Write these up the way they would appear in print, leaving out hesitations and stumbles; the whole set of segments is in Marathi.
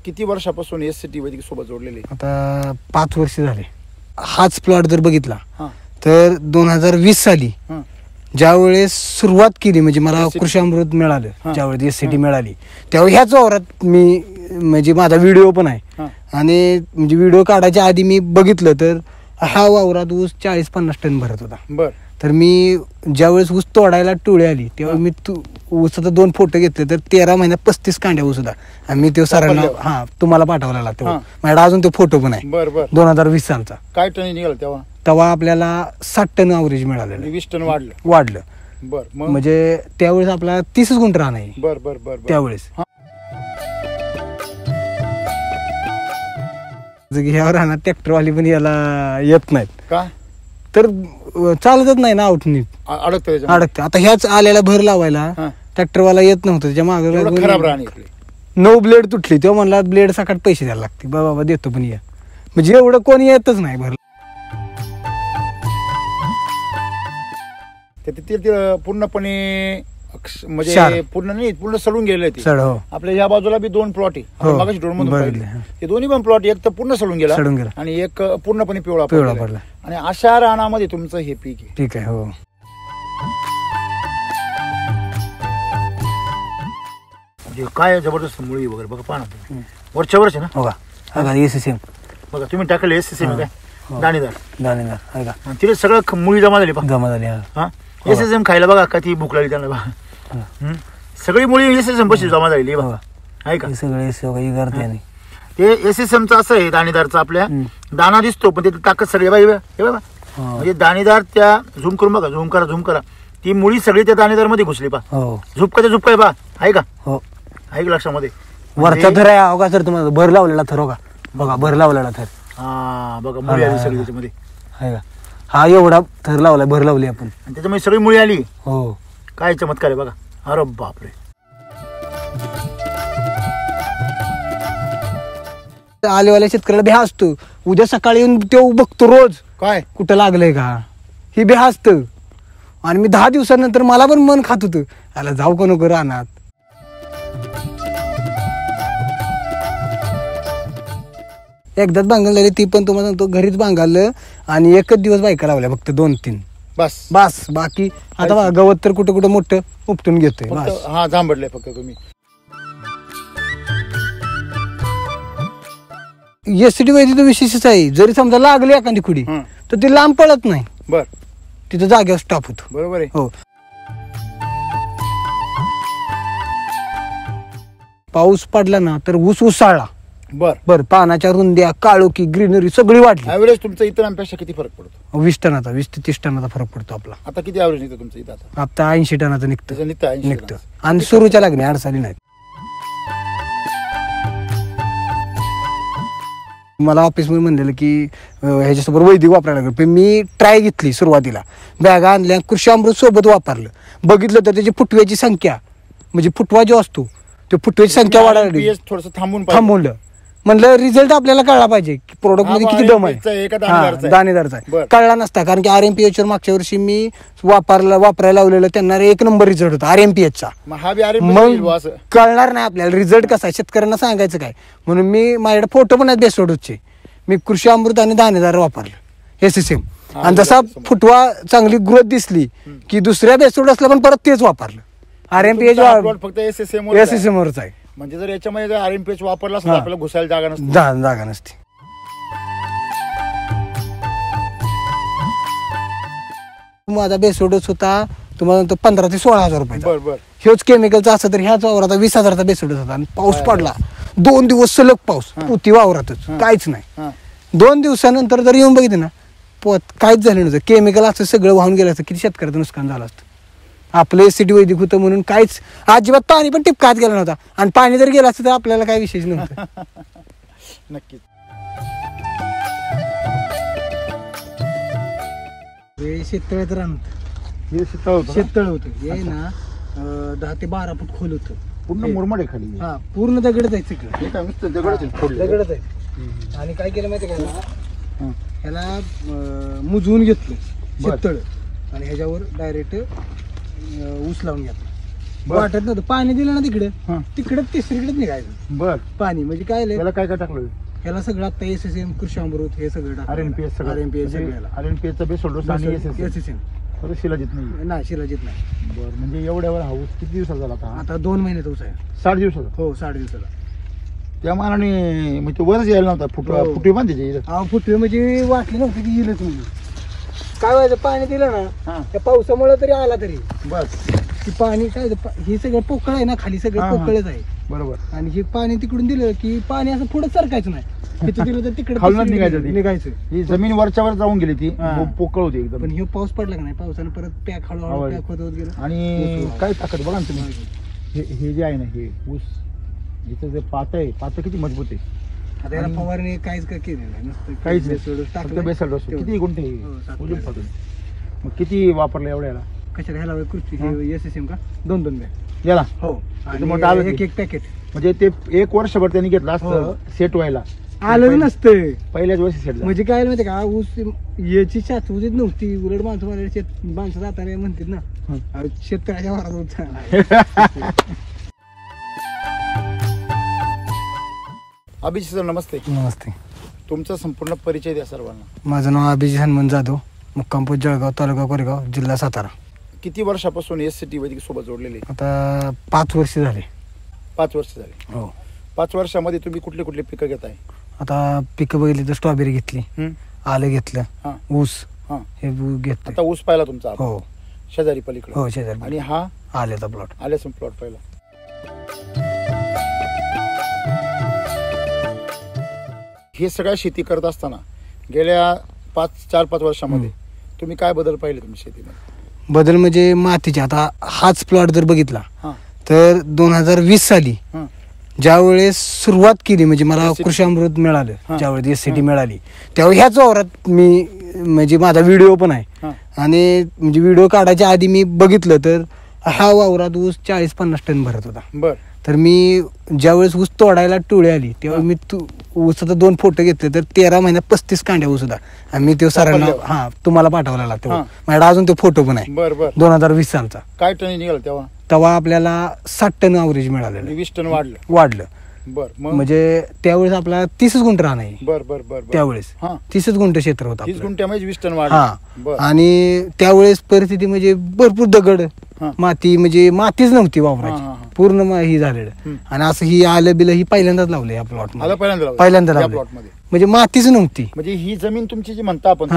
किती वर्षापासून SCT वैदिक सोबत जोडलेले? आता 5 वर्ष झाले. हाच प्लॉट जर बघितला हां तर 2020 साली हां ज्यावेळेस सुरुवात केली, म्हणजे मला कृषी अमृत मिळालं, ज्यावेळेस SCT मिळाली, त्यावेळी ह्याच वावरात मी, म्हणजे माझा व्हिडिओ पण आहे, आणि म्हणजे व्हिडिओ काढायच्या आधी मी बघितलं तर हा वावरात ऊस 40-50 टन भरत होता. बर. तर मी ज्यावेळेस ऊस तोडायला टोळी आली तेव्हा मी ऊसाचा 2 फोटो घेतले, तर 13 महिन्यात 35 कांड्या ऊस होता. आणि मी तो सरांना तुम्हाला पाठवला लागतो, माझ्याकडे अजून तो फोटो पण आहे. बर बर. 2020 सालचा. काय टन निघाला तेव्हा? तेव्हा आपल्याला 60 टन अवरेज मिळालेलं. 20 टन वाढलं. बर. म्हणजे त्यावेळेस आपला 30 गुंठ रान आहे. बर बर बर. त्यावेळेस ह्यावर राहणार ट्रॅक्टरवाली पण याला येत नाहीत का, तर चालतच नाही ना, आउटनीट अडकते. आता ह्याच आल्याला भर लावायला ट्रॅक्टरवाला येत नव्हतं, त्याच्या मागे खराब राहणे 9 ब्लेड तुटली. तेव्हा म्हणला ब्लेड सकाळ पैसे द्यायला लागते, बाबा देतो पण या, म्हणजे एवढं कोणी येतच नाही भर. पूर्णपणे म्हणजे पूर्ण नाही, पूर्ण सडून गेले ते. आपल्या या बाजूला बी 2 प्लॉट आहे, मागाशी ड्रोन मधून पाहिले ते दोन्ही पण प्लॉट, एक तर पूर्ण सडून गेला आणि एक पूर्णपणे पिवळा पडला. आणि अशा रानामध्ये तुमचं हे पीक आहे. ठीक आहे. हो. काय जबरदस्त मुळी वगैरे बघा, पाहा ना, वरच्या वरच आहे ना. बघा SCM बघा, तुम्ही टाकले SCM काय दाणेदार, तिथे सगळं मुळी जमा झाली. हा SCM खायला बघा का ती भूक लागली त्यांना बघा. सगळी मुळी SCM पशी जमा झालेली आहे का सगळे. ते SCMचं असं आहे, दाणेदारचं आपल्या दाना दिसतो पण त्याची ताकद सगळी बघा, म्हणजे दाणेदार त्या झूम करून बघा, झूम करा, ती मुळी सगळी त्या दाणेदार मध्ये घुसली पा. झुपकाय बा, आहे का? आहे का लक्षामध्ये? वरचा थर आहे अवघा सर, तुम्हाला भर लावलेला थर होगा, बघा भर लावलेला थर. हा बघा, मुळी आली सगळी त्याच्यामध्ये, आहे का? हा एवढा थर लावलाय, भर लावली आपण, आणि त्याच्यामध्ये सगळी मुळी आली. हो. काय चमत्कार आहे बघा. अरे बापरे. आलेवाल्या शेतकऱ्याला भ्या असतो, उद्या सकाळी येऊन तो बघतो रोज काय कुठं लागलंय का, ही भ्या असत. आणि मी 10 दिवसानंतर मला पण मन खात होतं, याला जाऊ का नको रानात. एकदाच बांगल झाली, ती पण तुम्हाला सांगतो घरीच बांगालं, आणि एकच दिवस बायका लावल्या फक्त 2-3 बस. बाकी आता बघा, गवत तर कुठं कुठं मोठं उपटून घेतोय. हा जांभडले फक्त तुम्ही. SCT वैदिक विशेषच आहे, जरी समजा लागली एखादी खुडी तर ती लांब पळत नाही. बर. तिथं जागेवर स्टॉप होतो. बरोबर आहे. हो. पाऊस पडला ना तर ऊस उसाळला. बर. पानाच्या रुंद्या, काळोखी, ग्रीनरी सगळी वाढली. ऍव्हरेज तुमचा इतरांपेक्षा किती फरक पडतो? 20 टनाचा, 20 ते 30 टनाचा फरक पडतो आपला. आता किती ऍव्हरेज निघतं तुमचं इथं? आता 80 टनाचं निघतं. 80. आणि सुरूच्या लागणे अडचणी नाहीत. मला ऑफिस मध्ये म्हणलेलं की ह्याच्यासोबत वैदिक वापरायला लागलं, पण मी ट्राय घेतली. सुरुवातीला बॅगा आणल्या, कृषी अमृत सोबत वापरलं, बघितलं तर त्याची फुटव्याची संख्या, म्हणजे फुटवा जो असतो तो फुटव्याची संख्या वाढायला थोडस थांबवलं. म्हणलं रिझल्ट आपल्याला कळला पाहिजे की प्रोडक्ट मध्ये किती दम आहे, दाणेदारचा आहे. कळला नसता, कारण की RMPH वर मागच्या वर्षी मी वापरायला लावलेलं, त्यांना 1 नंबर रिझल्ट होता RMPH चा. मग कळणार नाही आपल्याला रिझल्ट कसा आहे, शेतकऱ्यांना सांगायचं काय. म्हणून मी माझ्याकडे फोटो पण आहेत बेसोडचे, मी कृषी अमृत आणि दाणेदार वापरलं SCM. आणि जसा फुटवा चांगली ग्रोथ दिसली की दुसऱ्या बेसोड असला पण परत तेच वापरलं. RMPH फक्त SCM वरच आहे. म्हणजे जर याच्यामध्ये RMPH वापरला असता आपल्याला घुसायला जागा नसते. माझा बेसोडच होता तुम्हाला 15,000 ते 16,000 रुपये. हेच केमिकलचा असं तर ह्याच वावरात 20,000चा बेसोडच होता. आणि पाऊस पडला 2 दिवस सलग पाऊस, होती वावरातच काहीच नाही. 2 दिवसानंतर जर येऊन बघितलं ना काहीच झालं नव्हतं. केमिकल असं सगळं वाहून गेलं असतं, किती शेतकऱ्याचं नुकसान झालं असतं. आपलं SCT वैदिक होतं म्हणून काहीच अजिबात पाणी पण टिपकात गेला नव्हता, आणि पाणी जर गेलं असतं तर आपल्याला काही विशेष नव्हतं. नक्कीच. शेततळ्यात राहत शेततळ होतं हे ना 10 ते 12 फूट खोल होतं. पूर्ण मुरमाड आहे खाली. हा पूर्ण दगडच आहे तिकडे. दगडच आहे. आणि काय केलं माहिती का, ह्याला मुजवून घेतलं शेततळ, आणि ह्याच्यावर डायरेक्ट ऊस लावून घेतला. वाटत नव्हतं. पाणी दिलं ना तिकडे तिकडे तिसरीकडेच निघायचं बर पाणी. म्हणजे काय झालंय, त्याला काय काय टाकलं? ह्याला सगळं आता SSM कृषी अमृत हे सगळं RNPS सगळं. RNPS सगळ्याला RNPS चा बेसल डोस आणि SSM परत शिलाजीत नाही. नाही शिलाजीत नाही. बर म्हणजे एवढ्यावर हाऊस किती दिवसाचा झाला आता? आता 2 महिन्यात ऊस आहे. 60 दिवसाचा. हो 60 दिवसाला. त्या मानाने मग तो वरच यायला नव्हता. फुटवी बांधायची इथं. फुटवे म्हणजे वाटली नव्हती की येईलच म्हणून. काय व्हायचं, पाणी दिलं ना त्या पावसामुळे तरी आला तरी बस की पाणी काय हे सगळं पोकळ आहे ना, खाली सगळं पोकळच आहे. बरोबर. आणि हे पाणी तिकडून दिलं की पाणी असं पुढे सरकायचं नाही. तिथं दिलं तर तिकडे खालूनच निघायचं. निघायचं. ही जमीन वरच्यावर जाऊन गेली ती पोकळ होती एकदम. पण हे पाऊस पडला का नाही, पावसाने परत पॅक हळूहळू पॅक होत गेलं. आणि काय ताकद बघा ना तुम्ही. हे जे आहे ना हे ऊस, इथं जे पात आहे, पात किती मजबूत आहे. आता याला फवारणी काहीच केलेलं नाही, नुसतं काहीच टाकलं. बेसल डोस किती गुंठे उजून पातून. मग किती वापरलं एवढ्या याला? कशाला ह्याला कृषी SSM का 2-2 बॅग याला हो. आणि एक पॅकेट म्हणजे ते 1 वर्षभर त्यांनी घेतलं असतं सेट व्हायला. आलं नसतं पहिल्याच वर्षी सेट. म्हणजे काय माहिती का, ऊस याची साचवूच नव्हती. उलट माणसं जाताना म्हणतात ना शेतकऱ्याच्या वरात होता. अभिजित सर नमस्ते. नमस्ते. तुमचा संपूर्ण परिचय द्या सर्वांना. माझं नाव अभिजित हनुमंत जाधव, मुक्काम पोस्ट जळगाव, तालुका कोरेगाव, जिल्हा सातारा. किती वर्षापासून SCT वैदिक सोबत जोडलेले? आता 5 वर्ष झाले. 5 वर्ष झाले. हो. 5 वर्षामध्ये तुम्ही कुठले कुठले पिकं घेताय? आता पिकं बघितली तर स्ट्रॉबेरी घेतली, आलं घेतलं, ऊस हे घेतलं. आता ऊस पाहिला तुमचा? हो. शेजारी पलीकडे? हो शेजारी. आणि हा आल्याचा प्लॉट? आल्याचा प्लॉट पाहिला. हे सगळ्या शेती करत असताना गेल्या 4-5 वर्षामध्ये तुम्ही काय बदल पाहिले तुमच्या शेतीमध्ये? बदल म्हणजे मातीचे. आता हाच प्लॉट जर बघितला तर 2020 साली ज्यावेळेस सुरुवात केली, म्हणजे मला कृषी अमृत मिळालं, ज्यावेळेस SCT मिळाली, त्यावेळी ह्याच वावरात मी म्हणजे माझा व्हिडिओ पण आहे. आणि म्हणजे व्हिडिओ काढायच्या आधी मी बघितलं तर हा वावरात ऊस 40-50 टन भरत होता. बर. तर मी ज्यावेळेस ऊस तोडायला टोळी आली तेव्हा मी ऊसाचा 2 फोटो घेतले, तर 13 महिन्यात 35 कांड्या ऊस होता. आणि मी तो सरांना तुम्हाला पाठवला लागतो, माझ्याकडे अजून तो फोटो पण आहे. 2020 सालचा. काय टन निघाला तेव्हा? तेव्हा आपल्याला 60 टन अवरेज मिळालेलं. 20 टन वाढलं. बर. म्हणजे त्यावेळेस आपला 30 गुंठ रान आहे. बर. त्यावेळेस 30 गुंठ क्षेत्र होतं. 30 गुंठ्यामध्ये 20 टन वाढलं. आणि त्यावेळेस परिस्थिती म्हणजे भरपूर दगड माती, म्हणजे मातीच नव्हती वावराची, पूर्ण ही झालेलं. आणि असं ही आलं बिलं ही पहिल्यांदाच लावलं या प्लॉट मध्ये. पहिल्यांदा लावलं. म्हणजे मातीच नव्हती. म्हणजे ही जमीन तुमची जी म्हणता आपण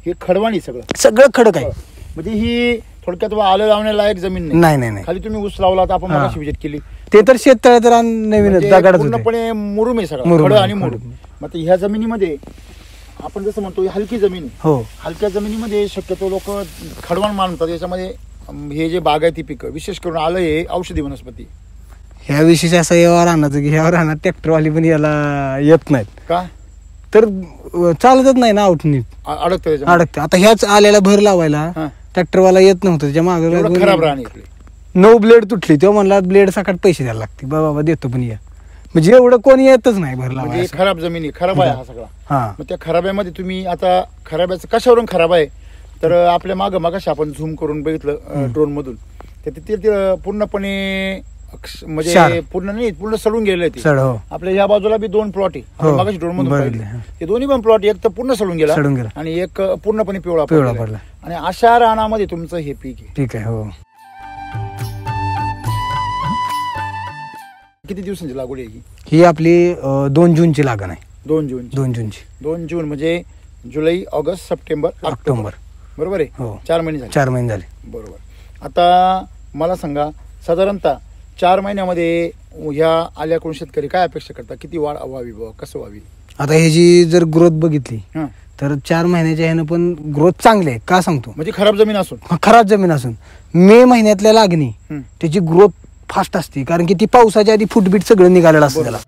ही खडवाणी सगळं खडक आहे. म्हणजे ही थोडक्यात आलं लावण्यालायक जमीन नाही. खाली तुम्ही ऊस लावला तर आपण मगाशी विजिट केली, ते तर शेततळ्यात नवीन दगडात पूर्णपणे मुरुम आहे सगळं, खड आणि मुरुम. मग ह्या जमिनीमध्ये आपण जसं म्हणतो हलकी जमीन. हो. हलक्या जमिनीमध्ये शक्यतो लोक खडवाण मानतात. याच्यामध्ये हे जे बागायती पिकं, विशेष करून आलं हे औषधी वनस्पती. ह्या विशेष असं यावर आणायचं की ह्यावर आणा ट्रॅक्टरवाली पण याला येत नाहीत का, तर चालतच नाही ना, नीट अडकते. आता ह्याच आल्याला भर लावायला ट्रॅक्टरवाला येत नव्हतं, त्याच्या मागे खराब राहणे 9 ब्लेड तुटली. तेव्हा म्हणला ब्लेड सकाळ पैसे द्यायला लागते, बाबा देतो पण या. म्हणजे एवढं कोणी येतच नाही भर लावायला. खराब जमिनी खराब आहे हा सगळा. मग त्या खराब्यामध्ये तुम्ही आता खराब्याचं कशावरून खराब आहे तर आपल्या मागाशी आपण झूम करून बघितलं ड्रोन मधून, ते पूर्णपणे म्हणजे पूर्ण सडून गेले ते. आपल्या या बाजूला बी 2 प्लॉट आहे, मागाशी ड्रोन मधून पाहिले. ते दोन्ही पण प्लॉट एक तर पूर्ण सडून गेला आणि एक पूर्णपणे पिवळा पडला. आणि अशा रानामध्ये तुमचं हे पीक आहे. हो. किती दिवसांची लागवड आहे ही? आपली 2 जूनची लागण आहे. 2 जून म्हणजे जुलै, ऑगस्ट, सप्टेंबर, ऑक्टोबर, बरोबर आहे. 4 महिने झाले. बरोबर. आता मला सांगा, साधारणतः 4 महिन्यामध्ये ह्या आल्याकडून शेतकरी काय अपेक्षा करतात? किती वाढ व्हावी, कसं व्हावी? आता ह्याची जर ग्रोथ बघितली तर 4 महिन्याच्या ह्यानं पण ग्रोथ चांगली आहे. का सांगतो? म्हणजे खराब जमीन असून मे महिन्यातल्या लागणी त्याची ग्रोथ फास्ट असते, कारण की ती पावसाच्या आधी फुटबीट सगळं निघालेलं असतं त्याला.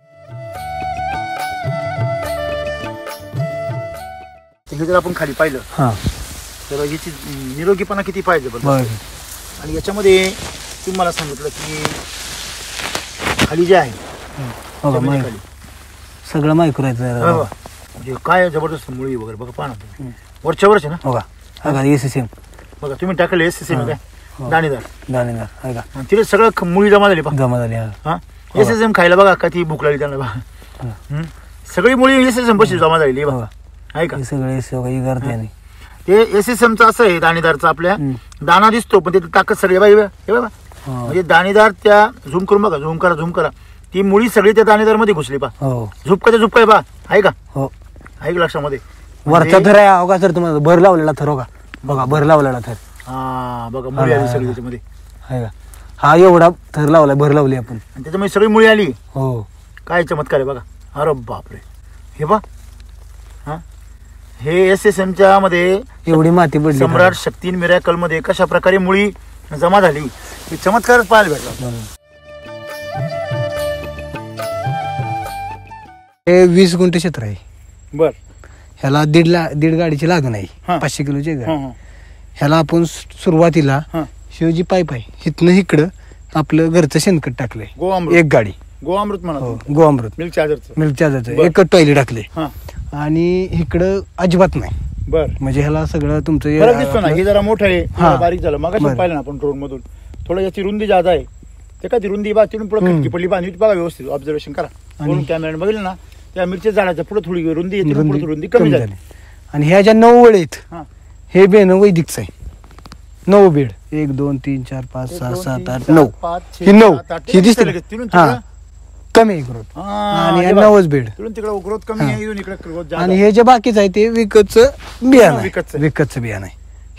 जर आपण खाली पाहिलं तर याची निरोगीपणा किती पाहिजे. आणि याच्यामध्ये तुम्ही मला सांगितलं की खाली जे आहे सगळं मायक्रो काय जबरदस्त मुळी वगैरे बघा, पाहा ना वरच्या वरच ना. SSM बघा तुम्ही टाकले SSM काय. दाणेदार आहे का आणि तिथे सगळं मुळी जमा झाली जमा झाली. हा SSM खायला बघा का ती भूक लागली त्यांना बघा. सगळी मुळी SSM पाशी जमा झालेली बघा आहे का. हे सगळे करते नाही ते SSMचं असं आहे दाणेदारचं. आपल्या दाणा दिसतो पण त्याची ताकद सगळी बघा म्हणजे दाणेदार त्या झूम करून बघा, झूम करा ती मुळी सगळी त्या दाणेदार मध्ये घुसली पा. झुपका काय बा आहे का. आहे का लक्षामध्ये. वरचा थर आहे हो का सर तुम्हाला भर लावलेला थर हो का बघा भर लावलेला थर. हा बघा मुळी आली सगळी त्याच्यामध्ये आहे का. हा एवढा थर लावलाय भर लावली आपण आणि त्याच्यामध्ये सगळी मुळी आली. हो काय चमत्कार आहे बघा. अरे बापरे हे बा हा हे SSMच्या मध्ये एवढी माती पडली. सम्राट शक्ती मिरॅकल मध्ये कशा प्रकारे मुळी जमा झाली हे चमत्कारच पाहायला भेटला. हे 20 गुंठे क्षेत्र आहे. बर ह्याला दीड गाडीची लागण आहे. 500 किलोची गाडी. ह्याला आपण सुरुवातीला शिवजी पाईप आहे इथनं इकडं आपलं घरचं शेणखत टाकलंय. गोअमृत एक गाडी गोअमृत म्हणा. गोअमृत मिल्क चार्जरचं एकच टॉयलेट टाकले. आणि इकडं अजिबात नाही. बर म्हणजे ह्याला सगळं तुमचं दिसतो ना. हे जरा मोठं आहे बारीक झालं. मग पाहिलं ना आपण ड्रोन मधून थोडं याची रुंदी जादा आहे. ते का ती रुंदी बा तिथून पुढे खटकी पडली बांधली बघा व्यवस्थित ऑब्झर्वेशन करा. म्हणून कॅमेऱ्याने बघितलं ना त्या मिरच्या झाडाच्या पुढे थोडी रुंदी रुंदी कमी झाली. आणि ह्या ज्या 9 वेळ आहेत हे बेन वैदिकच आहे. 9 बेड 1 2 3 4 5 6 7 8 9 ही 9 ही दिसते कमी ग्रोथ. आणि 9च बेड तिकडे ग्रोथ कमी आहे. आणि हे जे बाकीच आहे ते विकतचं बियाणं आहे.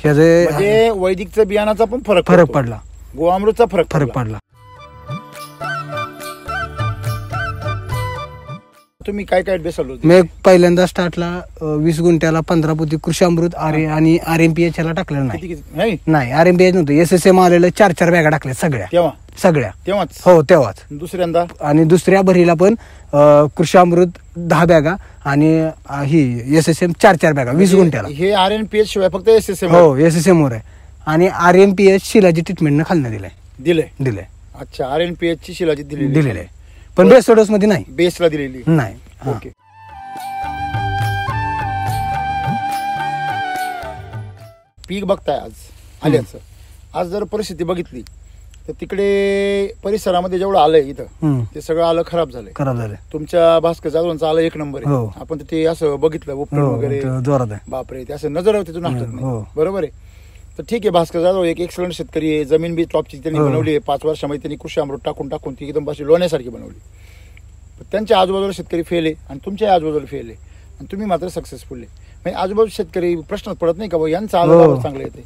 ह्याचे वैदिकचं बियाणाचा पण फरक पडला. गोअमृतचा फरक पडला. तुम्ही काय बेसल मी पहिल्यांदा स्टार्टला 20 गुंठ्याला 15 पोती कृषी अमृत आणि RMPH ला टाकलेलं नाही. RMPH नव्हतं. SSM आलेलं 4 बॅगा टाकल्या सगळ्या तेव्हाच. हो तेव्हाच. दुसऱ्यांदा आणि दुसऱ्या भरीला पण कृषी अमृत 10 बॅगा आणि ही SSM 4 बॅगा 20 गुंठ्याला. हे RMPH शिवाय फक्त SSM. हो SSM वर आहे. आणि RMPH शिलाची ट्रीटमेंट खालनं दिलंय. अच्छा RMPH ची शिलाची दिलेली आहे पण बेस मध्ये नाही. बेसला दिलेली नाही. ओके. पीक बघताय आज आल्याचं. आज जर परिस्थिती बघितली तर तिकडे परिसरामध्ये जेवढं आलंय इथं ते सगळं आलं खराब झालंय. तुमच्या भास्कर जाधवांचं आलं 1 नंबर आहे. आपण ते असं बघितलं उपटून वगैरे बापरे ते असं नजर तिथून हटत नाही. बरोबर आहे. तर ठीक आहे भास्कर जाधव एक एक्सलंट शेतकरी आहे. जमीन बी टॉपची त्यांनी बनवली आहे. 5 वर्षामध्ये त्यांनी कृषी अमृत टाकून ती एकदम अशी लोण्यासारखी बनवली. त्यांच्या आजूबाजूला शेतकरी फेल आहे आणि तुमच्या आजूबाजूला फेल आहे आणि तुम्ही मात्र सक्सेसफुल आहे. म्हणजे आजूबाजू शेतकरी प्रश्न पडत नाही का बाबा यांचं आलं चांगलं येते.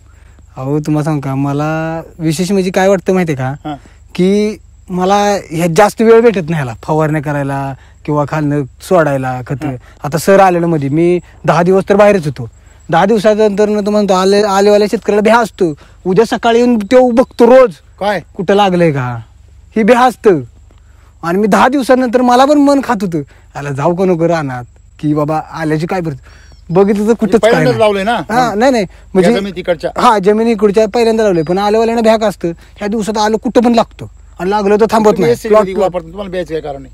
अहो तुम्हाला सांग का मला विशेष म्हणजे काय वाटतं माहितीये का की मला ह्यात जास्त वेळ भेटत नाही ह्याला फवारण्या करायला किंवा खालनं सोडायला खत. आता सर आलेलं मध्ये मी 10 दिवस तर बाहेरच होतो. 10 दिवसानंतर तो म्हणतो आलेवाल्या शेतकऱ्याला भ्या असतो. उद्या सकाळी येऊन तो बघतो रोज काय कुठं लागलंय का ही भ्या असतं. आणि मी 10 दिवसानंतर मला पण मन खात होतं याला जाऊ का नको राहणार की बाबा आल्याची काय बघितलं तर कुठंच काय लावलंय ना. नाही म्हणजे जमीन इकडच्या पहिल्यांदा लावलंय पण आलेवाल्यानं भ्याक असतं. ह्या दिवसात आलं कुठं पण लागतं आणि लागलं तर थांबत नाही. तुम्हाला ब्यायचं काय कारण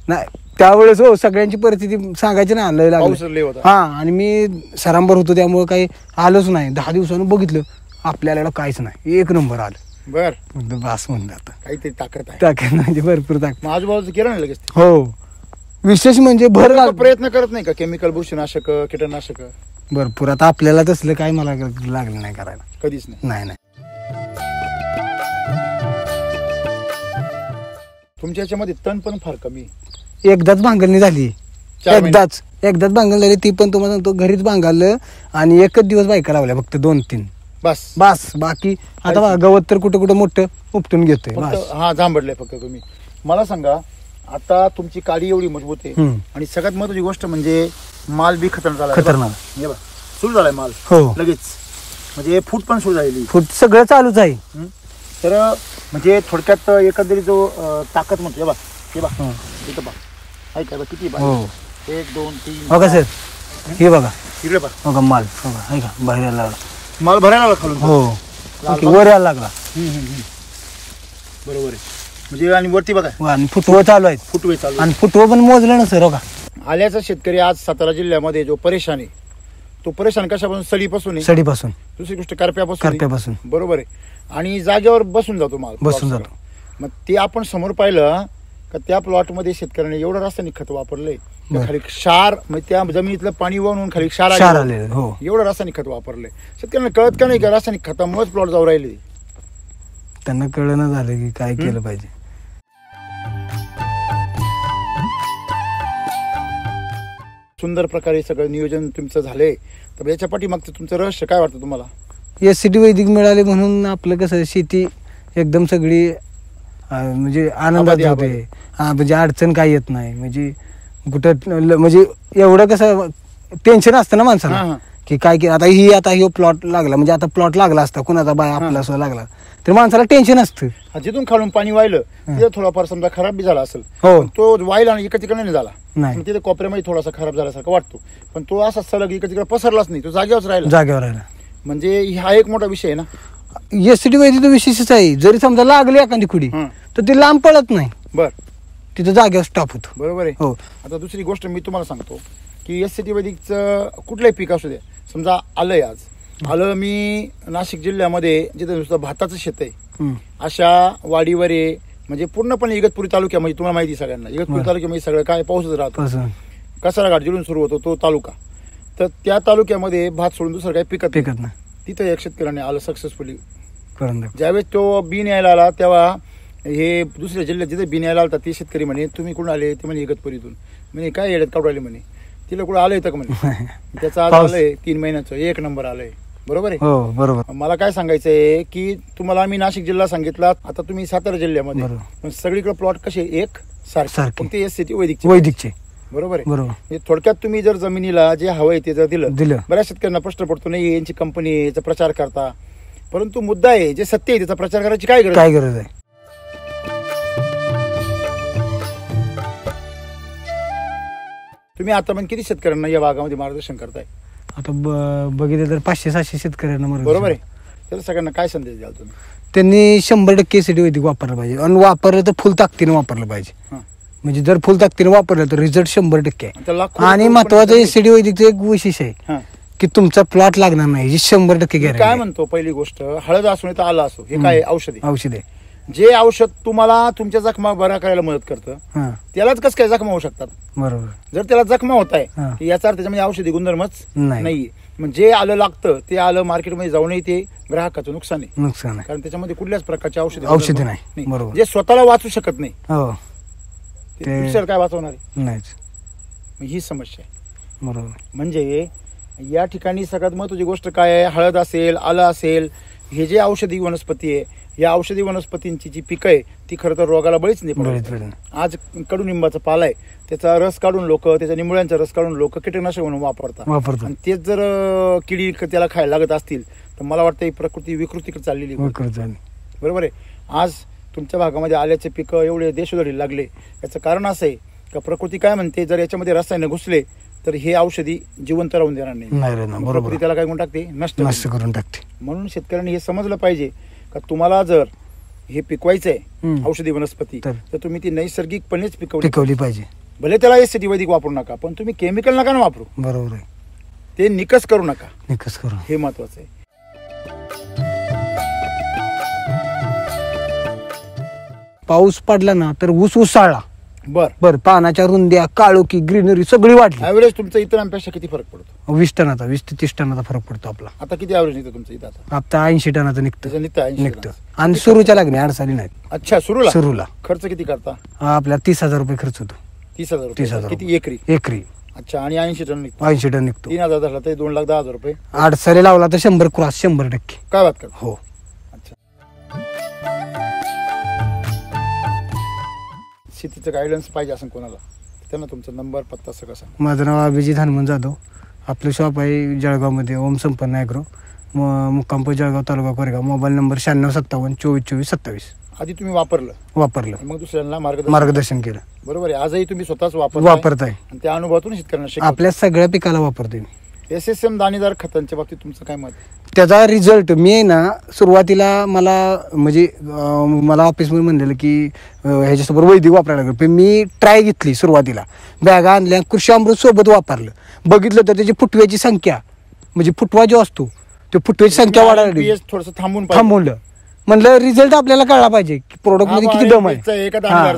नाही त्यावेळेस सगळ्यांची परिस्थिती सांगायची नाही. आलं लागलं आणि मी सरांबर होतो त्यामुळे काही आलंच नाही. 10 दिवसानं बघितलं आपल्याला काहीच नाही. 1 नंबर आलं. बर बास म्हणून आता काहीतरी ताकद म्हणजे भरपूर ताकद. आजूबाजूचं केलं नाही लगेच. हो विशेष म्हणजे प्रयत्न करत नाही का केमिकल बुरशीनाशक कीटकनाशक भरपूर. आता आपल्याला तसलं काय मला लागलं नाही करायला कधीच नाही. तुमच्या याच्यामध्ये तण पण फार कमी. एकदाच भांगलणी झाली. एकदाच भांगल झाली ती पण तुम्हाला सांगतो घरीच भांगलं आणि 1च दिवस बायका लावल्या फक्त 2-3 बस. बाकी आता गवत तर कुठं मोठं उपटून घेतोय. जांभडलंय फक्त. तुम्ही मला सांगा आता तुमची काडी एवढी मजबूत आहे आणि सगळ्यात महत्वाची गोष्ट म्हणजे माल बी खतरनाक सुरू झालाय माल. हो लगेच म्हणजे फूट पण सुरू झालेली. फूट सगळं चालूच आहे. तर म्हणजे थोडक्यात एकंदरीत जो ताकद म्हणतो इथं बघा किती 1 2 3 बघा सर हे बघा इकडे बघा माल बघा का बाहेर लागला. माल भरायला लागला खालून. हो वर यायला लागला. बरोबर आहे. म्हणजे आणि वरती बघा आणि फुटवं चालू आहे. फुटवे चालू आणि फुटवं पण मोजलं ना सर. बघा आल्याचा शेतकरी आज सातारा जिल्ह्यामध्ये जो परेशान आहे तो परेशान कशापासून सडीपासून सडीपासून दुसरी गोष्ट करप्यापासून. बरोबर आहे. आणि जागेवर बसून जातो माल, बसून जातो. मग ते आपण समोर पाहिलं का त्या प्लॉटमध्ये शेतकऱ्याने एवढं रासायनिक खत वापरलंय, खाली क्षार म्हणजे त्या जमिनीतलं पाणी वाहून खाली क्षार आले, एवढं रासायनिक खत वापरलंय. शेतकऱ्यांना कळत का नाही का रासायनिक खतामुळेच प्लॉट जाऊ राहिले, त्यांना कळलं झालं की काय केलं पाहिजे. सुंदर प्रकारे सगळं नियोजन तुमचं झालंय, तर याच्या पाठीमागचं तुमचं रहस्य काय वाटतं तुम्हाला? SCT वैदिक मिळाले म्हणून आपलं कसं शेती एकदम सगळी म्हणजे आनंदात होते, म्हणजे अडचण काही येत नाही, म्हणजे कुठं म्हणजे एवढं कसं टेन्शन असतं ना माणसाला की काय की आता ही प्लॉट लागला, म्हणजे आता प्लॉट लागला असता कुणाचा बाय आपला असं लागला तर माणसाला टेन्शन असतं. जिथून खालून पाणी वाहिलं तिथे थोडाफार समजा खराब बी झाला असेल, तो वाहिला आणि इकडे तिकडे नाही झाला, तिथे कोपऱ्यामध्ये थोडासा खराब झाल्यासारखं वाटतो, पण तो असा सलग इकडे तिकडे पसरलाच नाही, तो जागेवर राहिला. म्हणजे हा एक मोठा विषय आहे ना. SCT वैदिक विशेषच आहे, जरी समजा लागली एखादी कुडी तर ती लांब पडत नाही, बर तिथं जागेवर स्टॉप होतो. बरोबर आहे. आता दुसरी गोष्ट मी तुम्हाला सांगतो की SCT वैदिकचं कुठलंही पीक असू दे, समजा आलंय, आज आलं मी नाशिक जिल्ह्यामध्ये जिथे नुसतं भाताचं शेत आहे अशा वाडीवर आहे, म्हणजे पूर्णपणे इगतपुरी तालुक्यामध्ये तुम्हाला माहिती सगळ्यांना, इगतपुरी तालुक्यामध्ये सगळं काय पाऊसच राहतो, कसारा घाट जिल्ह्यातून सुरू होतो तो तालुका, तर त्या तालुक्यामध्ये भात सोडून दुसरं काही पिकत नाही. तिथं एक शेतकऱ्याने आलं सक्सेसफुली, ज्यावेळेस तो बी न्यायला आला तेव्हा हे दुसऱ्या जिल्ह्यात जिथे बी न्यायला आलता ते शेतकरी म्हणे तुम्ही कुठून आले, ते म्हणे इगतपुरीतून. म्हणे काय येड्यात काढू आले म्हणे, तिला कुठं आलंय तर म्हणे. त्याचं आज आलंय 3 महिन्याचं 1 नंबर आलंय. बरोबर आहे. बरोबर. मला काय सांगायचंय की तुम्हाला आम्ही नाशिक जिल्हा सांगितला, आता तुम्ही सातारा जिल्ह्यामध्ये, पण सगळीकडे प्लॉट कसे एक सारखे, ते SCT वैदिकचे. बरोबर आहे. थोडक्यात तुम्ही जर जमिनीला जे हवंय ते जर दिलं, बऱ्याच शेतकऱ्यांना प्रश्न पडतो नाही यांची कंपनी याचा प्रचार करता, परंतु मुद्दा आहे जे सत्य आहे त्याचा प्रचार करायची काय गरज आहे. तुम्ही आता पण किती शेतकऱ्यांना या भागामध्ये मार्गदर्शन करताय? आता बघितलं तर 500-700 शेतकऱ्यांना. बरोबर आहे. तर सगळ्यांना काय संदेश द्याल तुम्ही? त्यांनी 100% SCT वैदिक वापरलं पाहिजे, आणि वापरलं तर फुल ताकदीने वापरलं पाहिजे. म्हणजे जर फुल ताकदीने वापरलं तर रिझल्ट 100% आहे. आणि महत्वाचं SCT वैदिकचं एक वैशिष्ट्य आहे की तुमचा प्लॉट लागणार नाही, ही 100% गॅरंटी. काय म्हणतो पहिली गोष्ट, हळद असो नाही तर आला असो, हे काय औषध आहे. जे औषध तुम्हाला तुमच्या जखमा बरा करायला मदत करतं त्यालाच कसं काय जखमा होऊ शकतात. बरोबर. जर त्याला जखमा होत आहे याचा अर्थ त्याच्यामध्ये औषधी गुणधर्मच नाहीये. म्हणजे आलं लागतं ते आलं मार्केटमध्ये जाऊनही ते ग्राहकाचं नुकसान आहे, कारण त्याच्यामध्ये कुठल्याच प्रकारचे औषधी नाही. जे स्वतःला वाचू शकत नाही दुसऱ्याला काय वाचवणार आहे, ही समस्या आहे. बरोबर. म्हणजे या ठिकाणी सगळ्यात महत्वाची गोष्ट काय आहे, हळद असेल, आलं असेल, हे जे औषधी वनस्पती आहे, या औषधी वनस्पतींची जी पिकं आहे ती खरं तर रोगाला बळीच नाही पडत. आज कडुनिंबाचा पाला आहे, त्याचा रस काढून लोक, त्याच्या निंबोळ्यांचा रस काढून लोक कीटकनाशक म्हणून वापरतात, आणि तेच जर किडी त्याला खायला लागत असतील तर मला वाटतं ही प्रकृती विकृतीकडे चाललेली. बरोबर आहे. आज तुमच्या भागामध्ये आल्याचे पिकं एवढे देशोधडी लागले, याचं कारण असं आहे का प्रकृती काय म्हणते, जर याच्यामध्ये रसायन घुसले तर हे औषधी जिवंत राहून देणार नाही. प्रकृती त्याला काय करून टाकते, नष्ट करून टाकते. म्हणून शेतकऱ्यांनी हे समजलं पाहिजे का तुम्हाला जर हे पिकवायचंय औषधी वनस्पती तर तुम्ही ती नैसर्गिकपणेच पिकवली पाहिजे. भले त्याला SCT वैदिक वापरू नका, पण तुम्ही केमिकल नका ना वापरू. बरोबर आहे. ते निकस करू नका, हे महत्वाचं आहे. पाऊस पडला ना तर ऊस उसाळला, बर पानाच्या रुंद्या, काळोखी, ग्रीनरी सगळी वाढली. ऍव्हरेज तुमचा इतरांपेक्षा किती फरक पडतो? 20 टनाचा, 20 ते 30 टनाचा फरक पडतो आपला. आता किती ऍव्हरेज निघतं तुमचं इथं? आता 80 टनाचं निघतं. आणि सुरूच्या लागणे अडचणी नाहीत. अच्छा, सुरूला खर्च किती करता? आपल्याला 30,000 रुपये खर्च होतो. 30,000 किती एकरी? अच्छा. आणि 80 टन निघतो. 80 टन निघतो. 3,000 झाला तर 2,10,000 रुपये. अडसरी लावला तर 100 क्रॉस 100%. काय बात करता? हो. शेतीचं गायडन्स पाहिजे असं कोणाला, त्यांना तुमचा नंबर, पत्ता सगळं सांगा. माझं नाव अभिजित हनुमान जाधव. आपलं शॉप आहे जळगावमध्ये, ओम संपन्न ॲग्रो, मुक्कामपूर जळगाव, तालुका कोरेगाव. Mobile number 9657242427. आधी तुम्ही वापरलं, मग दुसऱ्यांना मार्गदर्शन केलं. बरोबर आहे. आजही तुम्ही स्वतःच वापरताय आणि त्या अनुभवातून शेतकऱ्यांना आपल्या सगळ्या पिकाला वापरतोय. SSM दाणेदार खतांच्या बाबतीत तुमचं काय मत? त्याचा रिझल्ट मी ना सुरुवातीला मला म्हणजे मला ऑफिसमध्ये म्हणलेलं की ह्याच्यासोबत वैदिक वापरायला लागलं, पण मी ट्राय घेतली. सुरुवातीला बॅगा आणल्या, कृषी अमृत सोबत वापरलं, बघितलं तर त्याची फुटव्याची संख्या, म्हणजे फुटवा जो असतो ते फुटव्याची संख्या वाढायला थोडंसं थांबवलं. म्हणलं रिझल्ट आपल्याला कळला पाहिजे की प्रोडक्ट मध्ये किती दम आहे,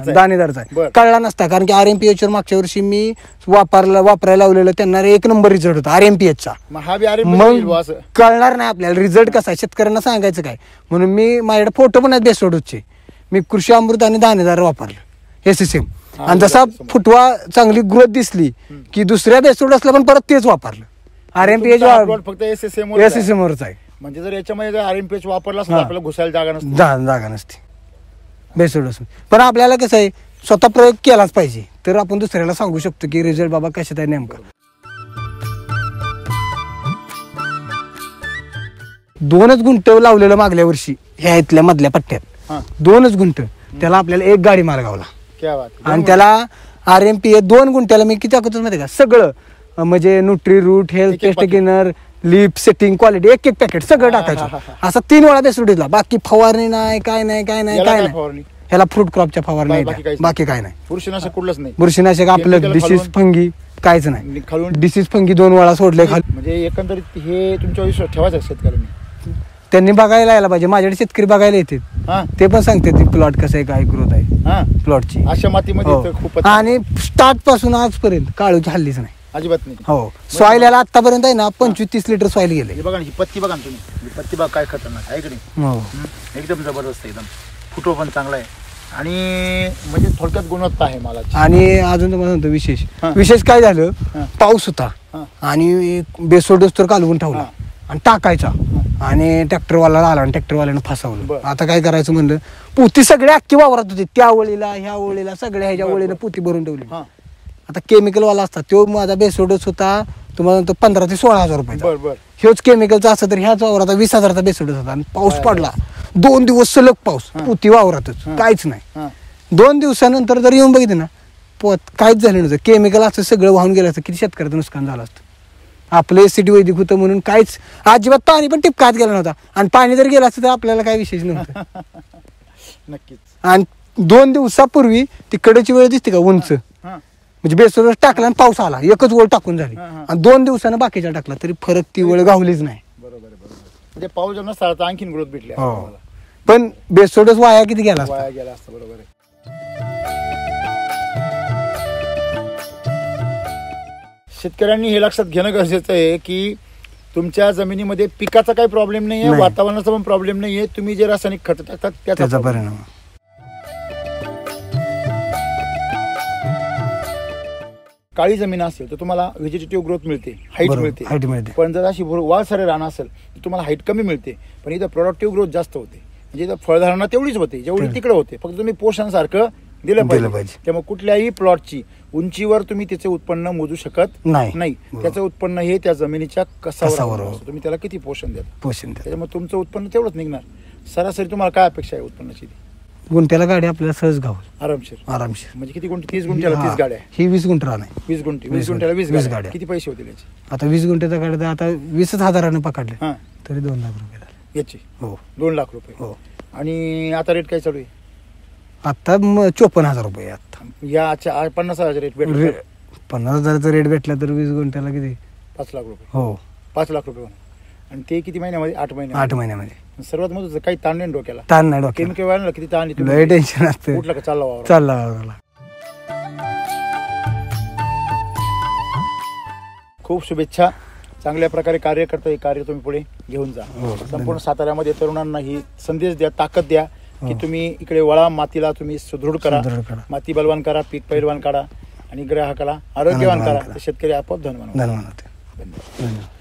दाणेदारचा आहे. कळला नसता, कारण की RMPH वर मागच्या वर्षी मी वापरायला लावलेलं त्यांना एक नंबर रिझल्ट होता RMPH चा. मग कळणार नाही आपल्याला रिझल्ट कसा आहे, शेतकऱ्यांना सांगायचं काय. म्हणून मी माझ्याकडे फोटो पण आहेत बेसोडचे. मी कृषी अमृत आणि दाणेदार वापरलं SSM, आणि जसा फुटवा चांगली ग्रोथ दिसली की दुसऱ्या बेसोड असला पण परत तेच वापरलं. RMPH फक्त SSM वरच आहे. म्हणजे जर याच्यामध्ये जर RMPH वापरला असता आपल्याला घुसायला जागा नसते बेसोड असून. पण आपल्याला कसं आहे, स्वतः प्रयोग केलाच पाहिजे तर आपण दुसऱ्याला सांगू शकतो की रिझल्ट बाबा कशात आहे नेमका. 2च गुंठ लावलेलं मागल्या वर्षी ह्या इथल्या मधल्या पट्ट्यात, 2च गुंठ. त्याला आपल्याला 1 गाडी माल गावला. आणि त्याला RMPH 2 गुंठ्याला मी किती टाकतो माहिती का, सगळं म्हणजे न्यूट्री रूट, हेल्थ पेस्ट किनर, लिप सेटिंग, क्वालिटी, एक पॅकेट सगळं टाकायचं. असा 3 वेळा बेसोड दिला. बाकी फवारणी नाही, काय नाही. ह्याला फ्रूट क्रॉपच्या फवारणी, बाकी काय नाही. बुरशीनाशक कुठलंच नाही. बुरशीनाशक आपलं डिसीज फंगी काहीच नाही. डिसीज फंगी 2 वेळा सोडले खाली. म्हणजे एकंदरीत हे तुमच्या विश्वास ठेवायचा शेतकऱ्यांनी. त्यांनी बघायला यायला पाहिजे. माझ्याकडे शेतकरी बघायला येते, ते पण सांगते प्लॉट कसं आहे, काय ग्रोथ आहे प्लॉटची अशा मातीमध्ये खूप. आणि स्टार्ट पासून आजपर्यंत काळूची हल्लीच नाही अजिबात नाही. हो, सॉइल याला आतापर्यंत आहे ना 25-30 लिटर सॉइल गेले. बघा ही पत्ती बघा तुम्ही, ही पत्ती बघा काय खतरनाक आहे की नाही. एकदम जबरदस्त आहे, एकदम फुटो पण चांगला आहे आणि म्हणजे थोडक्यात गुणवत्ता आहे मला. आणि अजून तुम्हाला सांगतो विशेष काय झालं, पाऊस होता आणि बेसोडोस तर कालवून ठेवला आणि टाकायचा, आणि ट्रॅक्टरवाला आला आणि ट्रॅक्टरवाल्यानं फसवलं. आता काय करायचं म्हणलं, पोती सगळ्या अख्खी वावरात होती, त्या ओळीला ह्या ओळीला सगळ्या ह्याच्या ओळीनं पोती भरून ठेवली. आता केमिकलवाला असतात, तो माझा बेसोडोस होता तुम्हाला 15,000 ते 16,000 रुपये. हेच केमिकलचा असं तर ह्याच वावरात 20,000चा बेसोडोस होता. आणि पाऊस पडला 2 दिवस सलग पाऊस, पोती वावरातच काहीच नाही. 2 दिवसानंतर जर येऊन बघितलं ना काहीच झालं नव्हतं. केमिकल असं सगळं वाहून गेलं असतं, किती शेतकऱ्याचं नुकसान झालं असतं. आपलं एसिडी वैदिक होतं म्हणून काहीच अजिबात पाणी पण टिपकात गेला नव्हता. आणि पाणी जर गेलं असतं तर आपल्याला काही विशेष नव्हतं. नक्कीच. आणि 2 दिवसापूर्वी तिकडची वेळ दिसते का उंच, म्हणजे बेसोडोस टाकला आणि पाऊस आला, एकच ओळ टाकून झाली. आणि 2 दिवसानं बाकीच्या टाकला तरी फरक ती वेळ गावलीच नाही. बरोबर. म्हणजे पाऊस जर नसता तर आणखीन ग्रोथ भेटली, पण बेसोडोस वाया किती गेला असता. बरोबर आहे. शेतकऱ्यांनी हे लक्षात घेणं गरजेचं आहे की तुमच्या जमिनीमध्ये पिकाचा काही प्रॉब्लेम नाहीये, वातावरणाचा पण प्रॉब्लेम नाहीये. तुम्ही जे रासायनिक खत टाकतात त्याचा परिणाम. काळी जमीन असेल तर तुम्हाला व्हेजिटेटिव्ह ग्रोथ मिळते, हाईट मिळते. पण जर अशी वाळसर रान असेल तर तुम्हाला हाईट कमी मिळते, पण इथं प्रोडक्टिव्ह ग्रोथ जास्त होते. म्हणजे इथं फळधारणा तेवढीच होते जेवढी तिकडे होते, फक्त तुम्ही पोषण सारखं दिलं पाहिजे. त्यामुळे कुठल्याही प्लॉटची उंचीवर तुम्ही त्याचे उत्पन्न मोजू शकत नाही. त्याचं उत्पन्न हे त्या जमिनीच्या कसावर, तुम्ही त्याला किती पोषण द्या, त्याच्यामुळे तुमचं उत्पन्न तेवढंच निघणार. सरासरी तुम्हाला काय अपेक्षा आहे उत्पन्नाची? गुंठ्याला गाडी आपल्याला सहज गावल आरामशीर. म्हणजे किती गुंठे? 30 गुंठ्याला 30 गाड्या. ही 20 गुंठ रान आहे. 20 गुंठ्याला 20 गाड्या. किती पैसे होतील याचे? आता 20 गुंठ्याचा गाड्या आता 20,000 पकडले तरी 2 लाख रुपये झाले याचे. 2 लाख रुपये. आणि आता रेट काय चालू आहे? आता 54,000 रुपये. आता या 50,000 रेट भेटला. 50,000चा रेट भेटला तर 20 गुंठ्याला किती? 5 लाख रुपये. हो, 5 लाख रुपये. आणि ते किती महिन्यामध्ये? 8 महिन्यामध्ये. सर्वात महत्वाचं काही ताण नाही डोक्याला. केमिकल वाढलं किती ताण, टेन्शन असतं. कुठला का चालला. खूप शुभेच्छा. चांगल्या प्रकारे कार्य करता, हे कार्य तुम्ही पुढे घेऊन जा. संपूर्ण साताऱ्यामध्ये तरुणांना ही संदेश द्या, ताकद द्या की तुम्ही इकडे वळा, मातीला तुम्ही सुदृढ करा, माती बलवान करा, पीक पैलवान काढा आणि ग्राहकाला आरोग्यवान करा. शेतकरी आपोआप धनवान होते. धन्यवाद.